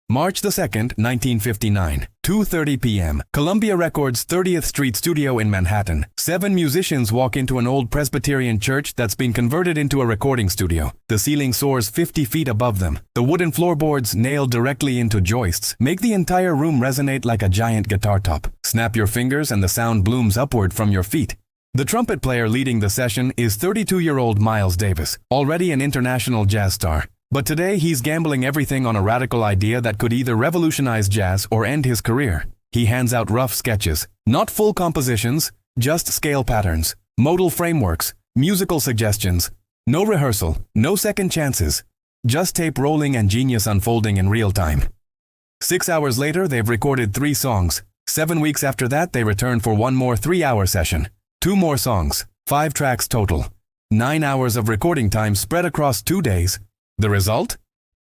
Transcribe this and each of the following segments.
March the 2nd, 1959, 2:30 p.m., Columbia Records 30th Street Studio in Manhattan. 7 musicians walk into an old Presbyterian church that's been converted into a recording studio. The ceiling soars 50 feet above them. The wooden floorboards, nailed directly into joists, make the entire room resonate like a giant guitar top. Snap your fingers and the sound blooms upward from your feet. The trumpet player leading the session is 32-year-old Miles Davis, already an international jazz star. But today he's gambling everything on a radical idea that could either revolutionize jazz or end his career. He hands out rough sketches, not full compositions, just scale patterns, modal frameworks, musical suggestions. No rehearsal, no second chances. Just tape rolling and genius unfolding in real time. 6 hours later, they've recorded 3 songs. 7 weeks after that, they return for one more 3-hour session. 2 more songs, 5 tracks total. 9 hours of recording time spread across 2 days. The result?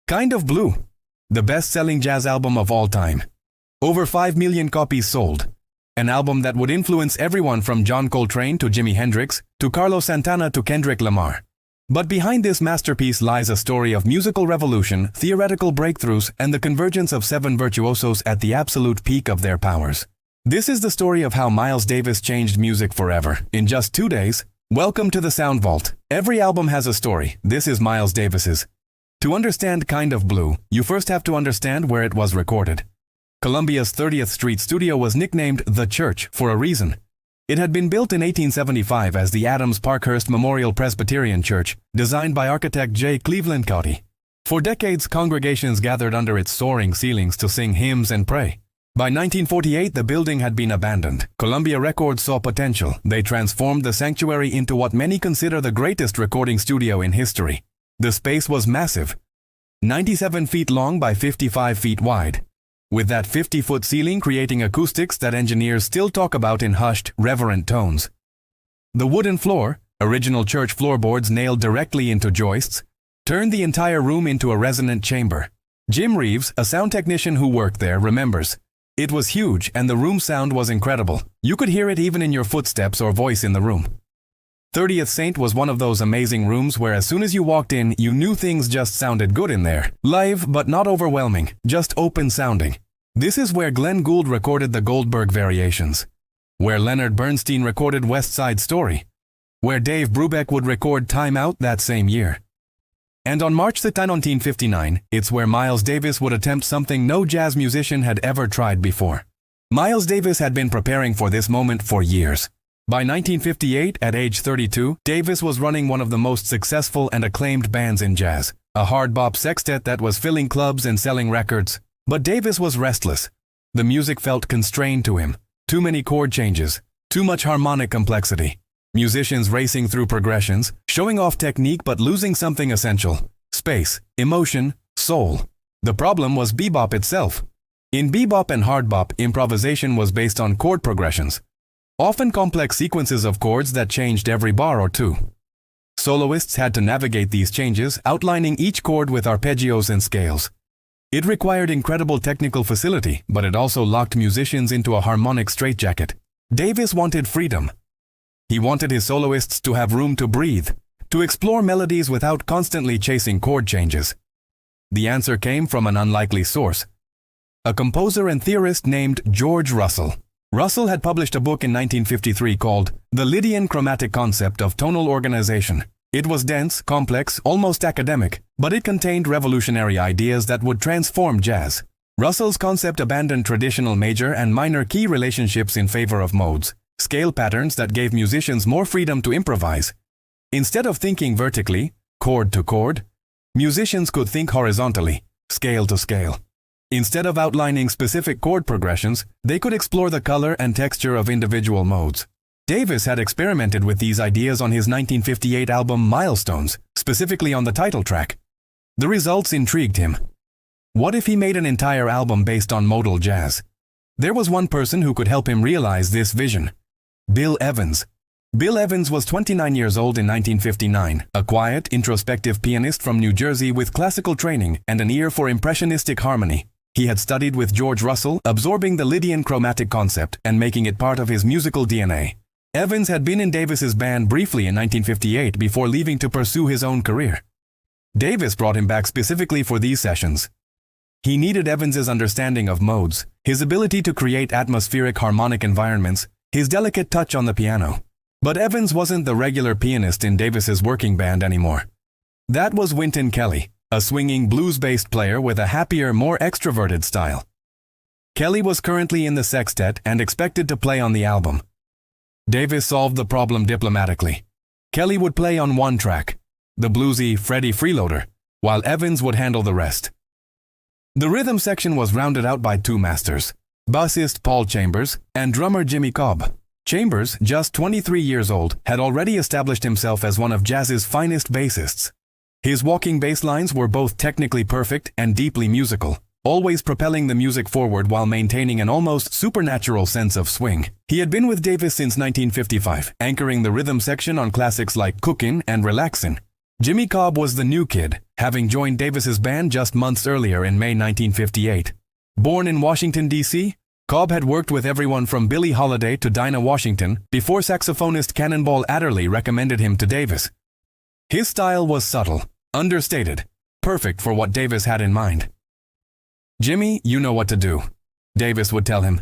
Kind of Blue, the best-selling jazz album of all time. Over 5 million copies sold. An album that would influence everyone from John Coltrane to Jimi Hendrix, to Carlos Santana to Kendrick Lamar. But behind this masterpiece lies a story of musical revolution, theoretical breakthroughs, and the convergence of 7 virtuosos at the absolute peak of their powers. This is the story of how Miles Davis changed music forever, in just 2 days. Welcome to the Sound Vault. Every album has a story. This is Miles Davis's. To understand Kind of Blue, you first have to understand where it was recorded. Columbia's 30th Street studio was nicknamed The Church for a reason. It had been built in 1875 as the Adams Parkhurst Memorial Presbyterian Church, designed by architect J. Cleveland Cauty. For decades, congregations gathered under its soaring ceilings to sing hymns and pray. By 1948, the building had been abandoned. Columbia Records saw potential. They transformed the sanctuary into what many consider the greatest recording studio in history. The space was massive, 97 feet long by 55 feet wide, with that 50-foot ceiling creating acoustics that engineers still talk about in hushed, reverent tones. The wooden floor, original church floorboards nailed directly into joists, turned the entire room into a resonant chamber. Jim Reeves, a sound technician who worked there, remembers. It was huge and the room sound was incredible. You could hear it even in your footsteps or voice in the room. 30th Saint was one of those amazing rooms where as soon as you walked in, you knew things just sounded good in there. Live, but not overwhelming, just open sounding. This is where Glenn Gould recorded the Goldberg Variations, where Leonard Bernstein recorded West Side Story, where Dave Brubeck would record Time Out that same year. And on March 10, 1959, it's where Miles Davis would attempt something no jazz musician had ever tried before. Miles Davis had been preparing for this moment for years. By 1958, at age 32, Davis was running one of the most successful and acclaimed bands in jazz, a hard bop sextet that was filling clubs and selling records. But Davis was restless. The music felt constrained to him. Too many chord changes, too much harmonic complexity. Musicians racing through progressions, showing off technique but losing something essential: space, emotion, soul. The problem was bebop itself. In bebop and hard bop, improvisation was based on chord progressions, often complex sequences of chords that changed every bar or two. Soloists had to navigate these changes, outlining each chord with arpeggios and scales. It required incredible technical facility, but it also locked musicians into a harmonic straitjacket. Davis wanted freedom. He wanted his soloists to have room to breathe, to explore melodies without constantly chasing chord changes. The answer came from an unlikely source: a composer and theorist named George Russell. Russell had published a book in 1953 called The Lydian Chromatic Concept of Tonal Organization. It was dense, complex, almost academic, but it contained revolutionary ideas that would transform jazz. Russell's concept abandoned traditional major and minor key relationships in favor of modes, scale patterns that gave musicians more freedom to improvise. Instead of thinking vertically, chord to chord, musicians could think horizontally, scale to scale. Instead of outlining specific chord progressions, they could explore the color and texture of individual modes. Davis had experimented with these ideas on his 1958 album Milestones, specifically on the title track. The results intrigued him. What if he made an entire album based on modal jazz? There was one person who could help him realize this vision: Bill Evans. Bill Evans was 29 years old in 1959, a quiet, introspective pianist from New Jersey with classical training and an ear for impressionistic harmony. He had studied with George Russell, absorbing the Lydian chromatic concept and making it part of his musical DNA. Evans had been in Davis's band briefly in 1958 before leaving to pursue his own career. Davis brought him back specifically for these sessions. He needed Evans's understanding of modes, his ability to create atmospheric harmonic environments, his delicate touch on the piano. But Evans wasn't the regular pianist in Davis's working band anymore. That was Wynton Kelly, a swinging blues-based player with a happier, more extroverted style. Kelly was currently in the sextet and expected to play on the album. Davis solved the problem diplomatically. Kelly would play on one track, the bluesy Freddie Freeloader, while Evans would handle the rest. The rhythm section was rounded out by two masters, bassist Paul Chambers and drummer Jimmy Cobb. Chambers, just 23 years old, had already established himself as one of jazz's finest bassists. His walking bass lines were both technically perfect and deeply musical, always propelling the music forward while maintaining an almost supernatural sense of swing. He had been with Davis since 1955, anchoring the rhythm section on classics like Cookin' and Relaxin'. Jimmy Cobb was the new kid, having joined Davis's band just months earlier in May 1958. Born in Washington, D.C., Cobb had worked with everyone from Billie Holiday to Dinah Washington before saxophonist Cannonball Adderley recommended him to Davis. His style was subtle, understated, perfect for what Davis had in mind. "Jimmy, you know what to do," Davis would tell him.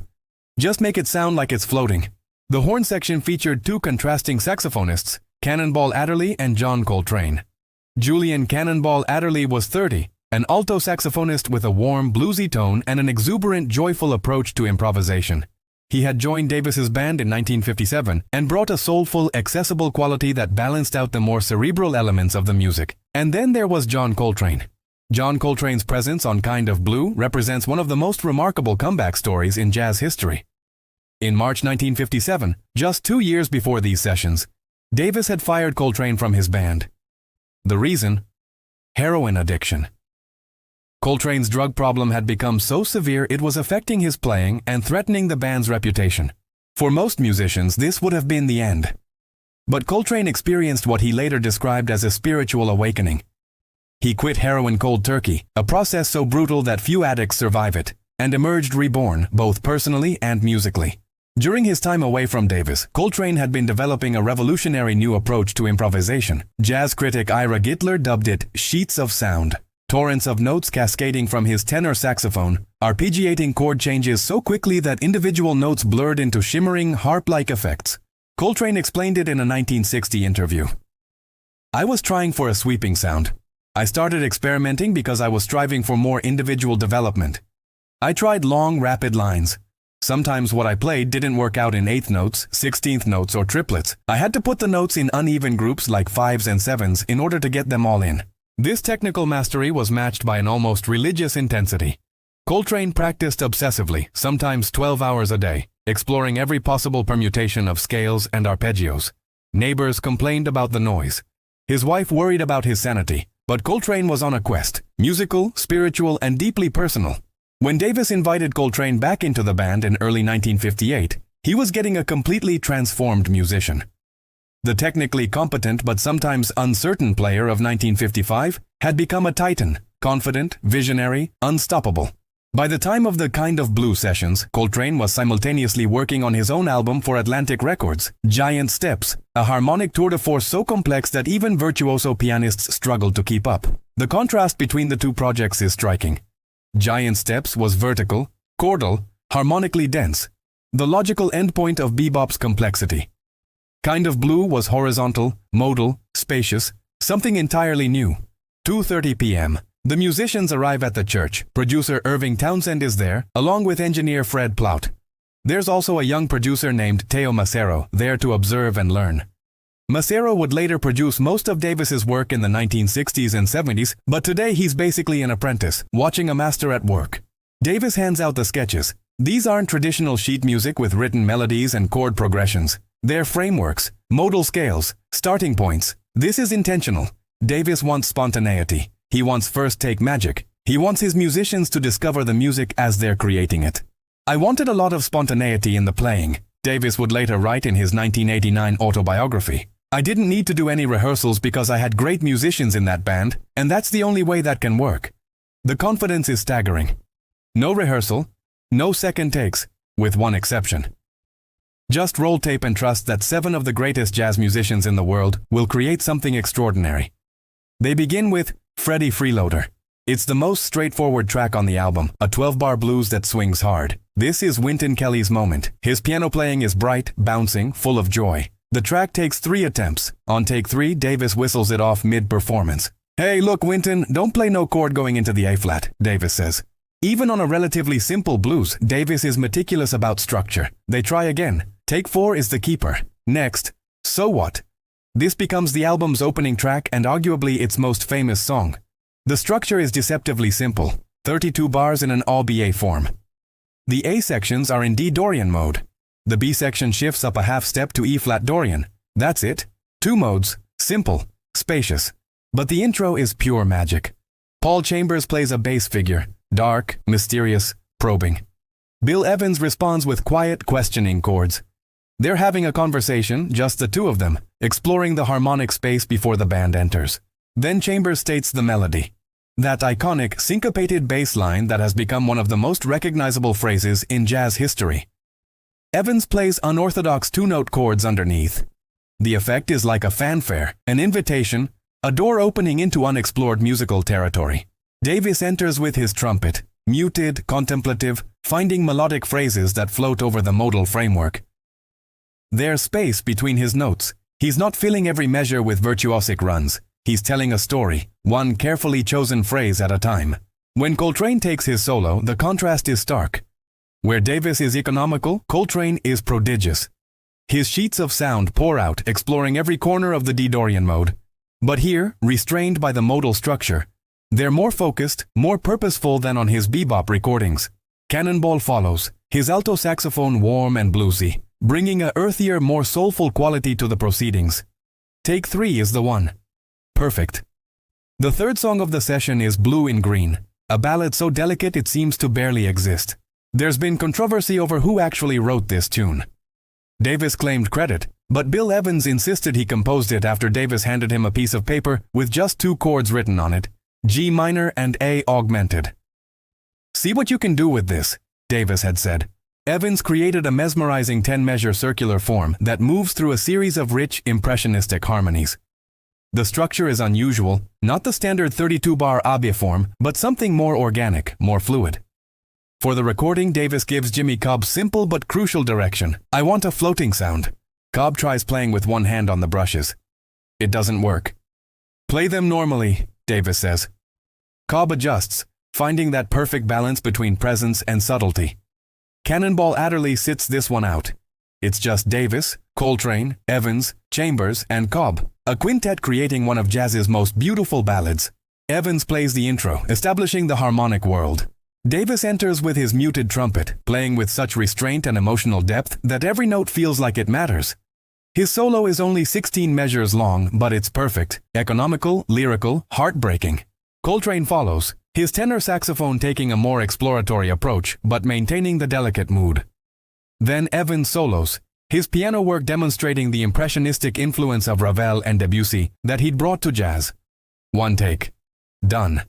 "Just make it sound like it's floating." The horn section featured two contrasting saxophonists, Cannonball Adderley and John Coltrane. Julian Cannonball Adderley was 30, an alto saxophonist with a warm, bluesy tone and an exuberant, joyful approach to improvisation. He had joined Davis's band in 1957 and brought a soulful, accessible quality that balanced out the more cerebral elements of the music. And then there was John Coltrane. John Coltrane's presence on Kind of Blue represents one of the most remarkable comeback stories in jazz history. In March 1957, just 2 years before these sessions, Davis had fired Coltrane from his band. The reason? Heroin addiction. Coltrane's drug problem had become so severe it was affecting his playing and threatening the band's reputation. For most musicians, this would have been the end. But Coltrane experienced what he later described as a spiritual awakening. He quit heroin cold turkey, a process so brutal that few addicts survive it, and emerged reborn, both personally and musically. During his time away from Davis, Coltrane had been developing a revolutionary new approach to improvisation. Jazz critic Ira Gitler dubbed it sheets of sound. Torrents of notes cascading from his tenor saxophone, arpeggiating chord changes so quickly that individual notes blurred into shimmering, harp-like effects. Coltrane explained it in a 1960 interview. "I was trying for a sweeping sound. I started experimenting because I was striving for more individual development. I tried long, rapid lines. Sometimes what I played didn't work out in 8th notes, 16th notes, or triplets. I had to put the notes in uneven groups like 5s and 7s in order to get them all in." This technical mastery was matched by an almost religious intensity. Coltrane practiced obsessively, sometimes 12 hours a day, exploring every possible permutation of scales and arpeggios. Neighbors complained about the noise. His wife worried about his sanity, but Coltrane was on a quest, musical, spiritual, and deeply personal. When Davis invited Coltrane back into the band in early 1958, he was getting a completely transformed musician. The technically competent but sometimes uncertain player of 1955 had become a titan, confident, visionary, unstoppable. By the time of the Kind of Blue sessions, Coltrane was simultaneously working on his own album for Atlantic Records, Giant Steps, a harmonic tour de force so complex that even virtuoso pianists struggled to keep up. The contrast between the two projects is striking. Giant Steps was vertical, chordal, harmonically dense, the logical endpoint of bebop's complexity. Kind of Blue was horizontal, modal, spacious, something entirely new. 2:30 p.m. The musicians arrive at the church. Producer Irving Townsend is there, along with engineer Fred Plout. There's also a young producer named Teo Macero there to observe and learn. Macero would later produce most of Davis's work in the 1960s and 70s, but today he's basically an apprentice, watching a master at work. Davis hands out the sketches. These aren't traditional sheet music with written melodies and chord progressions. They're frameworks, modal scales, starting points. This is intentional. Davis wants spontaneity. He wants first-take magic. He wants his musicians to discover the music as they're creating it. "I wanted a lot of spontaneity in the playing," Davis would later write in his 1989 autobiography. "I didn't need to do any rehearsals because I had great musicians in that band, and that's the only way that can work." The confidence is staggering. No rehearsal, no second takes, with one exception. Just roll tape and trust that 7 of the greatest jazz musicians in the world will create something extraordinary. They begin with Freddie Freeloader. It's the most straightforward track on the album, a 12-bar blues that swings hard. This is Wynton Kelly's moment. His piano playing is bright, bouncing, full of joy. The track takes 3 attempts. On take 3, Davis whistles it off mid-performance. "Hey, look, Wynton, don't play no chord going into the A-flat," Davis says. Even on a relatively simple blues, Davis is meticulous about structure. They try again. Take 4 is the keeper. Next, "So What?" This becomes the album's opening track and arguably its most famous song. The structure is deceptively simple, 32 bars in an all-BA form. The A sections are in D Dorian mode. The B section shifts up a half step to E-flat Dorian. That's it. 2 modes, simple, spacious. But the intro is pure magic. Paul Chambers plays a bass figure, dark, mysterious, probing. Bill Evans responds with quiet, questioning chords. They're having a conversation, just the two of them, exploring the harmonic space before the band enters. Then Chambers states the melody. That iconic, syncopated bass line that has become one of the most recognizable phrases in jazz history. Evans plays unorthodox 2-note chords underneath. The effect is like a fanfare, an invitation, a door opening into unexplored musical territory. Davis enters with his trumpet, muted, contemplative, finding melodic phrases that float over the modal framework. There's space between his notes. He's not filling every measure with virtuosic runs. He's telling a story, one carefully chosen phrase at a time. When Coltrane takes his solo, the contrast is stark. Where Davis is economical, Coltrane is prodigious. His sheets of sound pour out, exploring every corner of the D Dorian mode. But here, restrained by the modal structure, they're more focused, more purposeful than on his bebop recordings. Cannonball follows, his alto saxophone warm and bluesy, bringing a earthier, more soulful quality to the proceedings. Take 3 is the one. Perfect. The third song of the session is Blue in Green, a ballad so delicate it seems to barely exist. There's been controversy over who actually wrote this tune. Davis claimed credit, but Bill Evans insisted he composed it after Davis handed him a piece of paper with just 2 chords written on it, G minor and A augmented. "See what you can do with this," Davis had said. Evans created a mesmerizing 10-measure circular form that moves through a series of rich, impressionistic harmonies. The structure is unusual, not the standard 32-bar ABE form, but something more organic, more fluid. For the recording, Davis gives Jimmy Cobb simple but crucial direction. "I want a floating sound." Cobb tries playing with one hand on the brushes. It doesn't work. "Play them normally," Davis says. Cobb adjusts, finding that perfect balance between presence and subtlety. Cannonball Adderley sits this one out. It's just Davis, Coltrane, Evans, Chambers, and Cobb, a quintet creating one of jazz's most beautiful ballads. Evans plays the intro, establishing the harmonic world. Davis enters with his muted trumpet, playing with such restraint and emotional depth that every note feels like it matters. His solo is only 16 measures long, but it's perfect, economical, lyrical, heartbreaking. Coltrane follows, his tenor saxophone taking a more exploratory approach, but maintaining the delicate mood. Then Evans solos, his piano work demonstrating the impressionistic influence of Ravel and Debussy that he'd brought to jazz. 1 take. Done.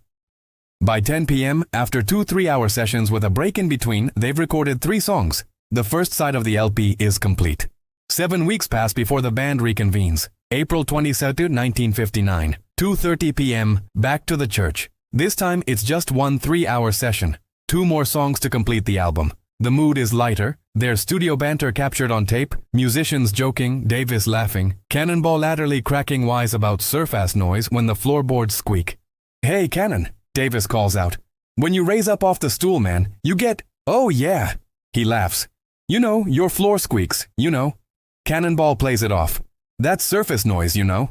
By 10 p.m., after 2 3-hour sessions with a break in between, they've recorded 3 songs. The first side of the LP is complete. 7 weeks pass before the band reconvenes. April 22, 1959, 2:30 p.m., back to the church. This time, it's just 1 3-hour session. 2 more songs to complete the album. The mood is lighter, there's studio banter captured on tape, musicians joking, Davis laughing, Cannonball Adderley cracking wise about surf-ass noise when the floorboards squeak. "Hey, Cannon," Davis calls out. "When you raise up off the stool, man, you get, oh yeah." He laughs. "You know, your floor squeaks, you know." Cannonball plays it off. "That's surface noise, you know."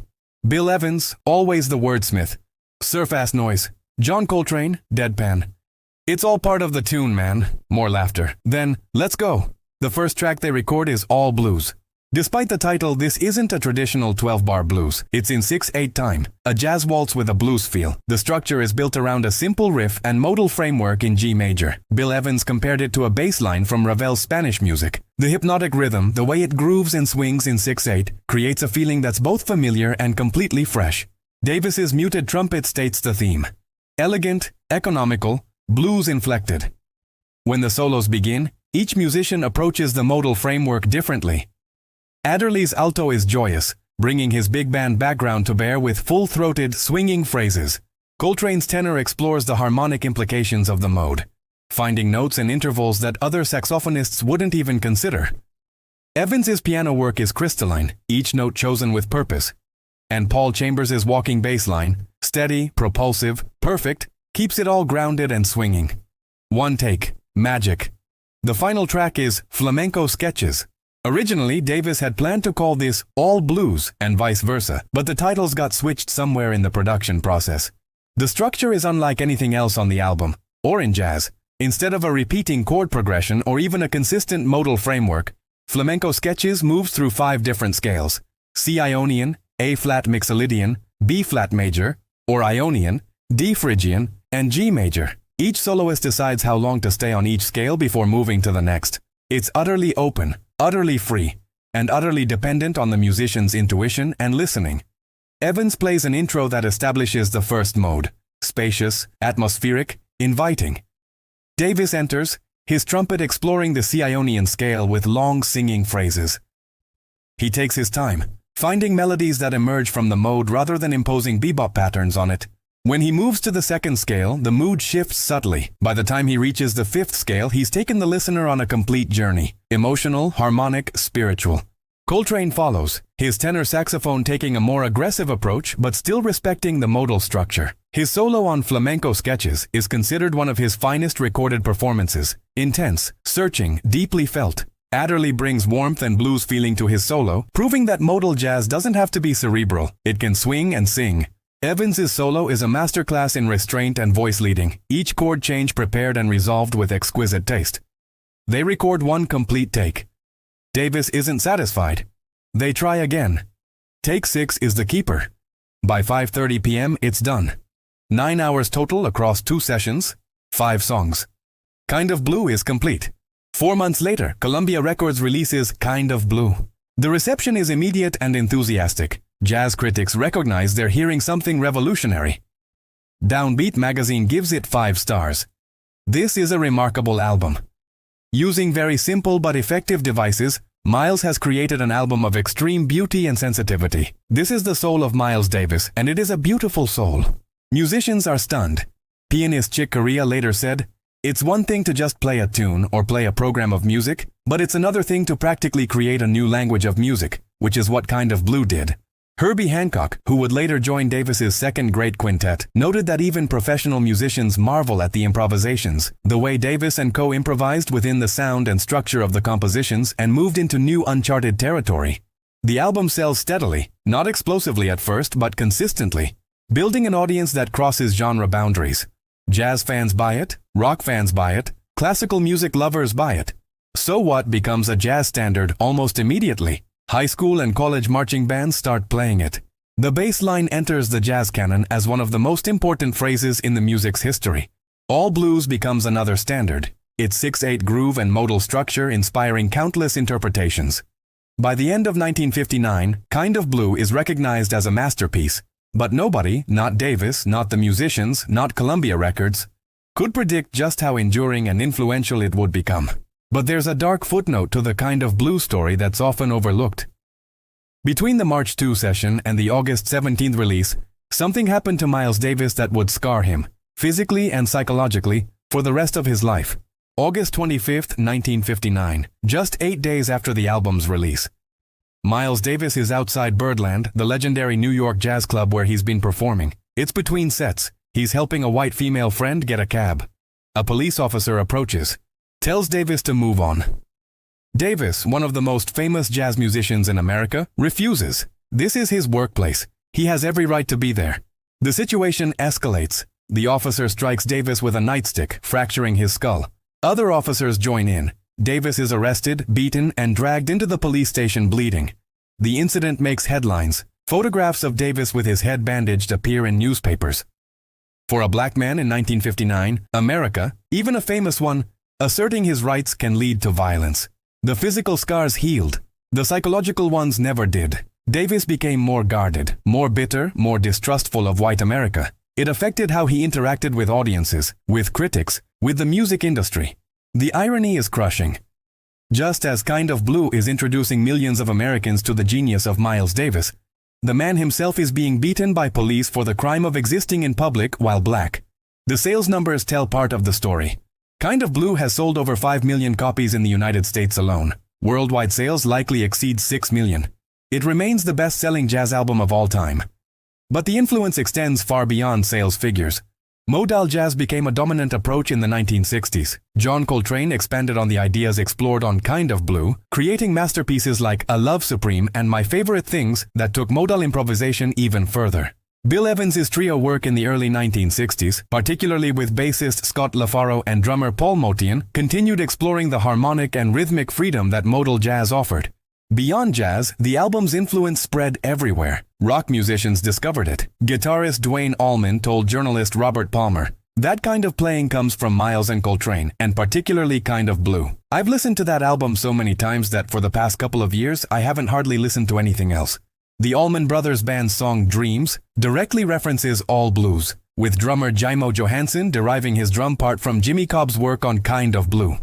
Bill Evans, always the wordsmith. "Surf-ass noise." John Coltrane, deadpan. "It's all part of the tune, man." More laughter. Then, "Let's go." The first track they record is all blues. Despite the title, this isn't a traditional 12-bar blues. It's in 6/8 time, a jazz waltz with a blues feel. The structure is built around a simple riff and modal framework in G major. Bill Evans compared it to a bass line from Ravel's Spanish music. The hypnotic rhythm, the way it grooves and swings in 6/8, creates a feeling that's both familiar and completely fresh. Davis's muted trumpet states the theme. Elegant, economical, blues inflected. When the solos begin, each musician approaches the modal framework differently. Adderley's alto is joyous, bringing his big band background to bear with full-throated, swinging phrases. Coltrane's tenor explores the harmonic implications of the mode, finding notes and intervals that other saxophonists wouldn't even consider. Evans's piano work is crystalline, each note chosen with purpose. And Paul Chambers's walking bass line, steady, propulsive, perfect, keeps it all grounded and swinging. One take, magic. The final track is Flamenco Sketches. Originally, Davis had planned to call this All Blues and vice versa, but the titles got switched somewhere in the production process. The structure is unlike anything else on the album, or in jazz. Instead of a repeating chord progression or even a consistent modal framework, Flamenco Sketches moves through 5 different scales: C Ionian, A-flat Mixolydian, B-flat major, or Ionian, D Phrygian, and G major. Each soloist decides how long to stay on each scale before moving to the next. It's utterly open, utterly free, and utterly dependent on the musician's intuition and listening. Evans plays an intro that establishes the first mode: spacious, atmospheric, inviting. Davis enters, his trumpet exploring the C Ionian scale with long singing phrases. He takes his time, finding melodies that emerge from the mode rather than imposing bebop patterns on it. When he moves to the second scale, the mood shifts subtly. By the time he reaches the 5th scale, he's taken the listener on a complete journey: emotional, harmonic, spiritual. Coltrane follows, his tenor saxophone taking a more aggressive approach but still respecting the modal structure. His solo on Flamenco Sketches is considered one of his finest recorded performances: intense, searching, deeply felt. Adderley brings warmth and blues feeling to his solo, proving that modal jazz doesn't have to be cerebral. It can swing and sing. Evans's solo is a masterclass in restraint and voice leading, each chord change prepared and resolved with exquisite taste. They record one complete take. Davis isn't satisfied. They try again. Take 6 is the keeper. By 5:30 p.m. it's done. 9 hours total across 2 sessions, 5 songs. Kind of Blue is complete. 4 months later, Columbia Records releases Kind of Blue. The reception is immediate and enthusiastic. Jazz critics recognize they're hearing something revolutionary. Downbeat magazine gives it 5 stars. This is a remarkable album. Using very simple but effective devices, Miles has created an album of extreme beauty and sensitivity. This is the soul of Miles Davis, and it is a beautiful soul. Musicians are stunned. Pianist Chick Corea later said, "It's one thing to just play a tune or play a program of music, but it's another thing to practically create a new language of music, which is what Kind of Blue did." Herbie Hancock, who would later join Davis's second great quintet, noted that even professional musicians marvel at the improvisations, the way Davis and co improvised within the sound and structure of the compositions and moved into new uncharted territory. The album sells steadily, not explosively at first, but consistently, building an audience that crosses genre boundaries. Jazz fans buy it, rock fans buy it, classical music lovers buy it. So What becomes a jazz standard almost immediately. High school and college marching bands start playing it. The bass line enters the jazz canon as one of the most important phrases in the music's history. All Blues becomes another standard, its 6/8 groove and modal structure inspiring countless interpretations. By the end of 1959, Kind of Blue is recognized as a masterpiece, but nobody, not Davis, not the musicians, not Columbia Records, could predict just how enduring and influential it would become. But there's a dark footnote to the Kind of Blue story that's often overlooked. Between the March 2 session and the August 17 release, something happened to Miles Davis that would scar him, physically and psychologically, for the rest of his life. August 25, 1959, just 8 days after the album's release. Miles Davis is outside Birdland, the legendary New York jazz club where he's been performing. It's between sets. He's helping a white female friend get a cab. A police officer approaches, tells Davis to move on. Davis, one of the most famous jazz musicians in America, refuses. This is his workplace. He has every right to be there. The situation escalates. The officer strikes Davis with a nightstick, fracturing his skull. Other officers join in. Davis is arrested, beaten, and dragged into the police station bleeding. The incident makes headlines. Photographs of Davis with his head bandaged appear in newspapers. For a black man in 1959, America, even a famous one, asserting his rights can lead to violence. The physical scars healed. The psychological ones never did. Davis became more guarded, more bitter, more distrustful of white America. It affected how he interacted with audiences, with critics, with the music industry. The irony is crushing. Just as Kind of Blue is introducing millions of Americans to the genius of Miles Davis, the man himself is being beaten by police for the crime of existing in public while black. The sales numbers tell part of the story. Kind of Blue has sold over 5 million copies in the United States alone. Worldwide sales likely exceed 6 million. It remains the best-selling jazz album of all time. But the influence extends far beyond sales figures. Modal jazz became a dominant approach in the 1960s. John Coltrane expanded on the ideas explored on Kind of Blue, creating masterpieces like A Love Supreme and My Favorite Things that took modal improvisation even further. Bill Evans's trio work in the early 1960s, particularly with bassist Scott LaFaro and drummer Paul Motian, continued exploring the harmonic and rhythmic freedom that modal jazz offered. Beyond jazz, the album's influence spread everywhere. Rock musicians discovered it. Guitarist Duane Allman told journalist Robert Palmer, "That kind of playing comes from Miles and Coltrane, and particularly Kind of Blue. I've listened to that album so many times that for the past couple of years I haven't hardly listened to anything else." The Allman Brothers Band's song Dreams directly references all blues, with drummer Jimo Johansson deriving his drum part from Jimmy Cobb's work on Kind of Blue.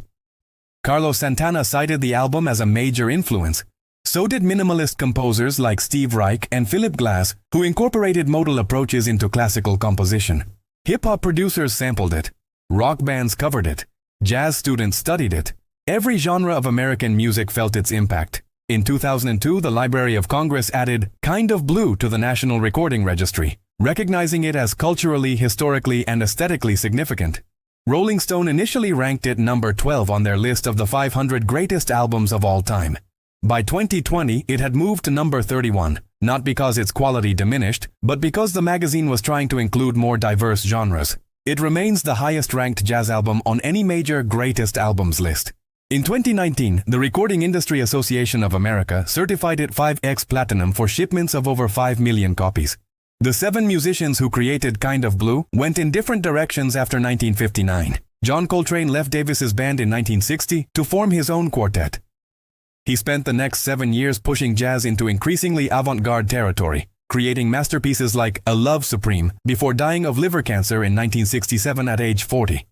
Carlos Santana cited the album as a major influence. So did minimalist composers like Steve Reich and Philip Glass, who incorporated modal approaches into classical composition. Hip-hop producers sampled it. Rock bands covered it. Jazz students studied it. Every genre of American music felt its impact. In 2002, the Library of Congress added Kind of Blue to the National Recording Registry, recognizing it as culturally, historically, and aesthetically significant. Rolling Stone initially ranked it number 12 on their list of the 500 greatest albums of all time. By 2020, it had moved to number 31, not because its quality diminished, but because the magazine was trying to include more diverse genres. It remains the highest-ranked jazz album on any major greatest albums list. In 2019, the Recording Industry Association of America certified it 5X Platinum for shipments of over 5 million copies. The 7 musicians who created Kind of Blue went in different directions after 1959. John Coltrane left Davis's band in 1960 to form his own quartet. He spent the next 7 years pushing jazz into increasingly avant-garde territory, creating masterpieces like A Love Supreme before dying of liver cancer in 1967 at age 40.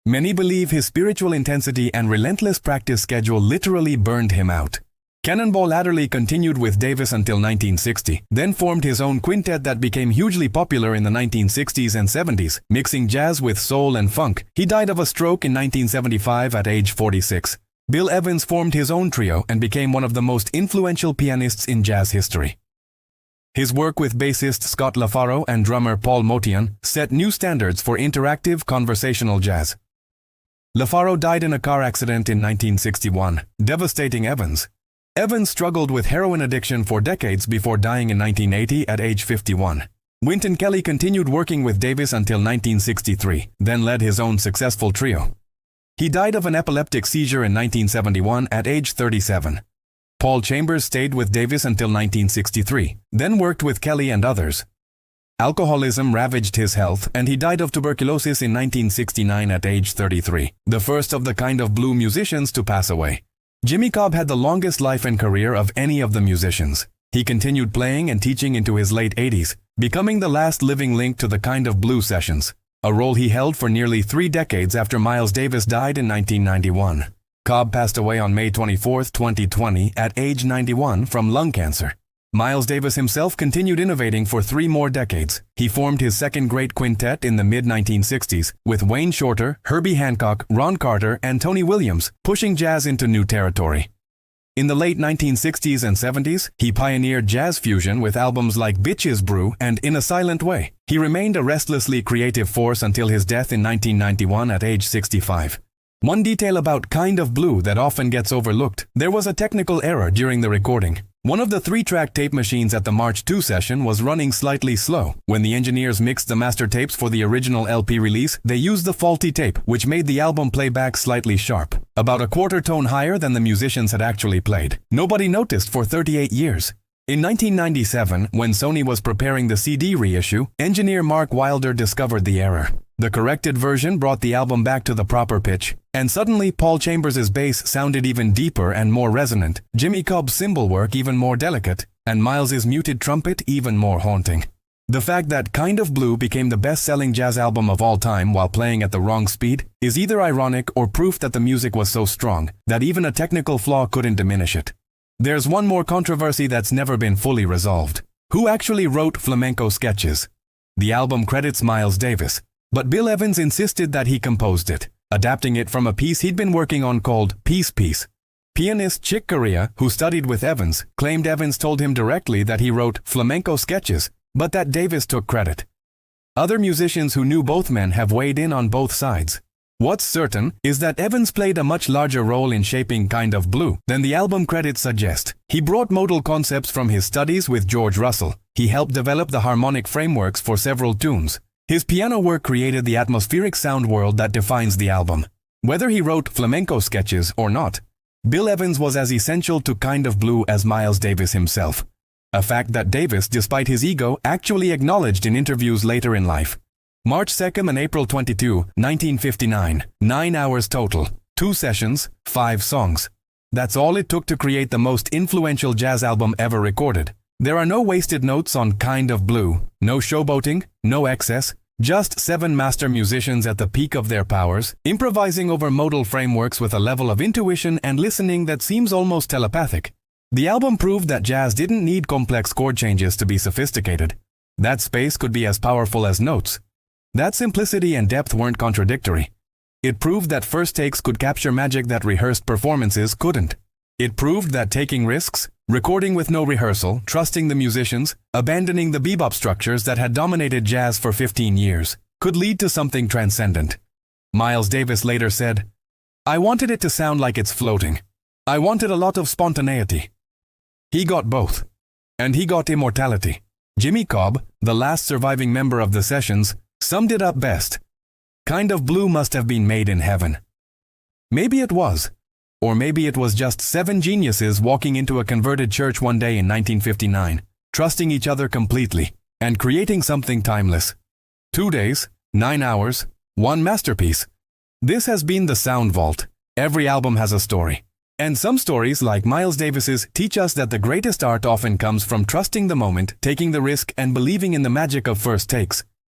Many believe his spiritual intensity and relentless practice schedule literally burned him out. Cannonball Adderley continued with Davis until 1960, then formed his own quintet that became hugely popular in the 1960s and 70s, mixing jazz with soul and funk. He died of a stroke in 1975 at age 46. Bill Evans formed his own trio and became one of the most influential pianists in jazz history. His work with bassist Scott LaFaro and drummer Paul Motian set new standards for interactive conversational jazz. LaFaro died in a car accident in 1961, devastating Evans. Evans struggled with heroin addiction for decades before dying in 1980 at age 51. Wynton Kelly continued working with Davis until 1963, then led his own successful trio. He died of an epileptic seizure in 1971 at age 37. Paul Chambers stayed with Davis until 1963, then worked with Kelly and others. Alcoholism ravaged his health, and he died of tuberculosis in 1969 at age 33, the first of the Kind of Blue musicians to pass away. Jimmy Cobb had the longest life and career of any of the musicians. He continued playing and teaching into his late 80s, becoming the last living link to the Kind of Blue sessions, a role he held for nearly 3 decades after Miles Davis died in 1991. Cobb passed away on May 24, 2020, at age 91 from lung cancer. Miles Davis himself continued innovating for 3 more decades. He formed his second great quintet in the mid-1960s with Wayne Shorter, Herbie Hancock, Ron Carter, and Tony Williams, pushing jazz into new territory. In the late 1960s and 70s, he pioneered jazz fusion with albums like Bitches Brew and In a Silent Way. He remained a restlessly creative force until his death in 1991 at age 65. One detail about Kind of Blue that often gets overlooked: there was a technical error during the recording. One of the 3-track tape machines at the March 2 session was running slightly slow. When the engineers mixed the master tapes for the original LP release, they used the faulty tape, which made the album playback slightly sharp, about a quarter tone higher than the musicians had actually played. Nobody noticed for 38 years. In 1997, when Sony was preparing the CD reissue, engineer Mark Wilder discovered the error. The corrected version brought the album back to the proper pitch, and suddenly Paul Chambers' bass sounded even deeper and more resonant, Jimmy Cobb's cymbal work even more delicate, and Miles' muted trumpet even more haunting. The fact that Kind of Blue became the best-selling jazz album of all time while playing at the wrong speed is either ironic or proof that the music was so strong that even a technical flaw couldn't diminish it. There's one more controversy that's never been fully resolved. Who actually wrote Flamenco Sketches? The album credits Miles Davis, but Bill Evans insisted that he composed it, adapting it from a piece he'd been working on called Peace Piece. Pianist Chick Corea, who studied with Evans, claimed Evans told him directly that he wrote Flamenco Sketches, but that Davis took credit. Other musicians who knew both men have weighed in on both sides. What's certain is that Evans played a much larger role in shaping Kind of Blue than the album credits suggest. He brought modal concepts from his studies with George Russell. He helped develop the harmonic frameworks for several tunes. His piano work created the atmospheric sound world that defines the album. Whether he wrote Flamenco Sketches or not, Bill Evans was as essential to Kind of Blue as Miles Davis himself. A fact that Davis, despite his ego, actually acknowledged in interviews later in life. March 2nd and April 22, 1959, 9 hours total, 2 sessions, 5 songs. That's all it took to create the most influential jazz album ever recorded. There are no wasted notes on Kind of Blue, no showboating, no excess, just 7 master musicians at the peak of their powers, improvising over modal frameworks with a level of intuition and listening that seems almost telepathic. The album proved that jazz didn't need complex chord changes to be sophisticated. That space could be as powerful as notes. That simplicity and depth weren't contradictory. It proved that first takes could capture magic that rehearsed performances couldn't. It proved that taking risks, recording with no rehearsal, trusting the musicians, abandoning the bebop structures that had dominated jazz for 15 years, could lead to something transcendent. Miles Davis later said, "I wanted it to sound like it's floating. I wanted a lot of spontaneity." He got both. And he got immortality. Jimmy Cobb, the last surviving member of the sessions, summed it up best. Kind of Blue must have been made in heaven. Maybe it was. Or maybe it was just 7 geniuses walking into a converted church one day in 1959, trusting each other completely, and creating something timeless. 2 days, 9 hours, 1 masterpiece. This has been the Sound Vault. Every album has a story. And some stories, like Miles Davis's, teach us that the greatest art often comes from trusting the moment, taking the risk, and believing in the magic of first takes.